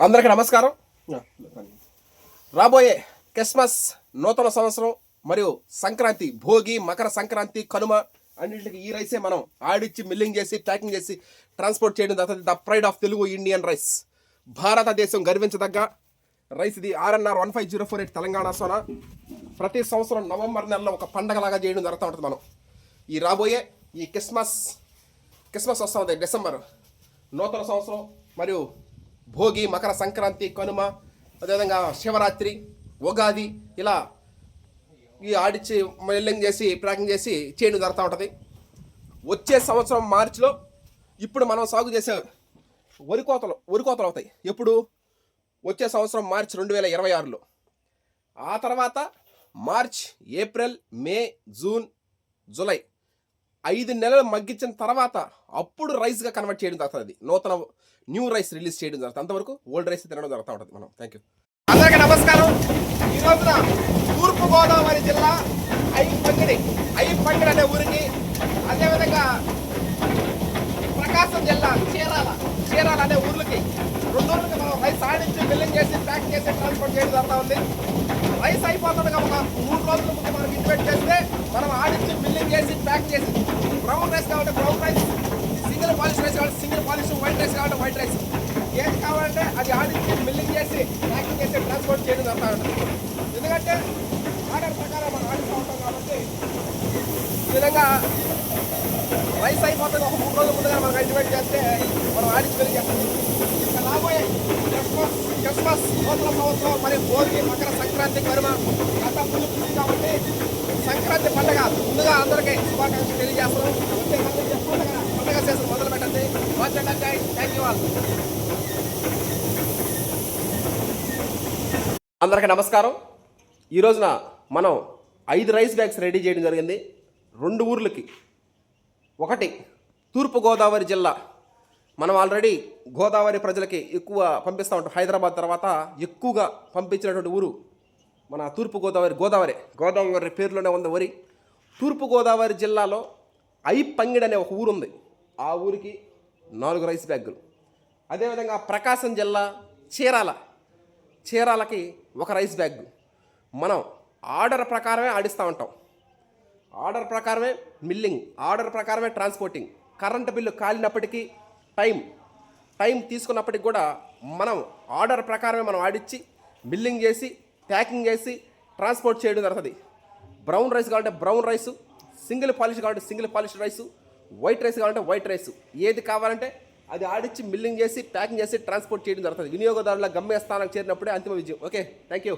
అందరికీ నమస్కారం. రాబోయే క్రిస్మస్, నూతన సంవత్సరం మరియు సంక్రాంతి, భోగి, మకర సంక్రాంతి, కనుమ అన్నింటికి ఈ రైసే మనం ఆడిచ్చి మిల్లింగ్ చేసి ప్యాకింగ్ చేసి ట్రాన్స్పోర్ట్ చేయడం జరుగుతుంది. The pride of Telugu Indian rice, భారతదేశం గర్వించదగ్గ రైస్ ఇది. RNR 15048 తెలంగాణ సోనా ప్రతి సంవత్సరం నవంబర్ నెలలో ఒక పండగలాగా చేయడం జరుగుతూ ఉంటుంది. మనం ఈ రాబోయే ఈ క్రిస్మస్ వస్తుంది, డిసెంబర్, నూతన సంవత్సరం మరియు భోగి, మకర సంక్రాంతి, కనుమ, అదేవిధంగా శివరాత్రి, ఉగాది, ఇలా ఈ ఆడిచ్చి మిల్లింగ్ చేసి ప్యాకింగ్ చేసి చేయడం జరుగుతూ ఉంటుంది. వచ్చే సంవత్సరం మార్చిలో ఇప్పుడు మనం సాగు చేసే వరి కోతలు అవుతాయి. ఎప్పుడు? వచ్చే సంవత్సరం మార్చి 2026లో. ఆ తర్వాత మార్చ్, ఏప్రిల్, మే, జూన్, జూలై 5 నెలలు మగ్గించిన తర్వాత అప్పుడు రైస్గా కన్వర్ట్ చేయడం జరుగుతుంది. నూతన న్యూ రైస్ రిలీజ్ చేయడం జరుగుతుంది. అంతవరకు ఓల్డ్ రైస్ తినడం జరుగుతూ ఉంటుంది. మనం థ్యాంక్ యూ. అందరికీ నమస్కారం. ఈ రోజున తూర్పుగోదావరి జిల్లా ఐపంగిడి అనే ఊరికి, అదేవిధంగా ప్రకాశం జిల్లా చీరాల అనే ఊర్లకి, 2 ఊర్లకి మనం రైస్ ఆడించి మిల్లింగ్ చేసి ప్యాక్ చేసి ట్రాన్స్పోర్ట్ చేయడం జరుగుతూ ఉంది. రైస్ అయిపోతుండగా ఒక 3 రోజుల ముందు మనం ఇంటిమేట్ చేస్తే మనం ఆడించి మిల్లింగ్ చేసి ప్యాక్ చేసి, బ్రౌన్ రైస్ కావాలంటే brown rice, single polish rice కావాలంటే సింగిల్ పాలిష్, వైట్ రైస్ కావాలంటే వైట్ రైస్, ఏది కావాలంటే అది ఆడించి మిల్లింగ్ చేసి ప్యాకింగ్ చేసి ట్రాన్స్పోర్ట్ చేయడం జరుగుతూ ఉంటుంది. ఎందుకంటే ఆర్డర్ ప్రకారం మనం ఆడిస్తూ ఉంటాం కాబట్టి ఈ విధంగా రైస్ అయిపోతుంది. ఒక 3 రోజుల ముందుగా మనం ఇంటిమేట్ చేస్తే మనం ఆడించి మిల్లింగ్ చేస్తాం. ఇంకా రాబోయే క్రిస్మస్, నూతన సంవత్సరం మరియు భోగి, మకర సంక్రాంతి, కనుమ అంతా ముందు కాబట్టి సంక్రాంతి పండుగ ముందుగా అందరికీ శుభాకాంక్షలు తెలియజేస్తున్నాం. పండుగ సీజన్ మొదలు పెట్టండి. Thank you all. అందరికీ నమస్కారం. ఈ రోజున మనం 5 రైస్ బ్యాగ్స్ రెడీ చేయడం జరిగింది. 2 ఊర్లకి. ఒకటి తూర్పుగోదావరి జిల్లా. మనం ఆల్రెడీ గోదావరి ప్రజలకి ఎక్కువ పంపిస్తూ ఉంటాం. హైదరాబాద్ తర్వాత ఎక్కువగా పంపించినటువంటి ఊరు మన గోదావరి పేరులోనే ఉంది వరి. తూర్పుగోదావరి జిల్లాలో ఐపంగిడి అనే ఒక ఊరు ఉంది. ఆ ఊరికి 4 రైస్ బ్యాగులు. అదేవిధంగా ప్రకాశం జిల్లా చీరాలకి 1 రైస్ బ్యాగ్. మనం ఆర్డర్ ప్రకారమే ఆడిస్తూ ఉంటాం. ఆర్డర్ ప్రకారమే మిల్లింగ్, ఆర్డర్ ప్రకారమే ట్రాన్స్పోర్టింగ్. కరెంటు బిల్లు కాలినప్పటికీ, టైం తీసుకున్నప్పటికి కూడా మనం ఆర్డర్ ప్రకారమే మనం ఆడిచ్చి మిల్లింగ్ చేసి ప్యాకింగ్ చేసి ట్రాన్స్పోర్ట్ చేయడం జరుగుతుంది. బ్రౌన్ రైస్ కావాలంటే బ్రౌన్ రైసు, సింగిల్ పాలిష్ కావాలంటే single polish rice, white rice కావాలంటే వైట్ రైసు, ఏది కావాలంటే అది ఆడిచ్చి మిల్లింగ్ చేసి ప్యాకింగ్ చేసి ట్రాన్స్పోర్ట్ చేయడం జరుగుతుంది. వినియోగదారుల గమ్యస్థానానికి చేరినప్పుడే అంతిమ విజయం. Okay, thank you.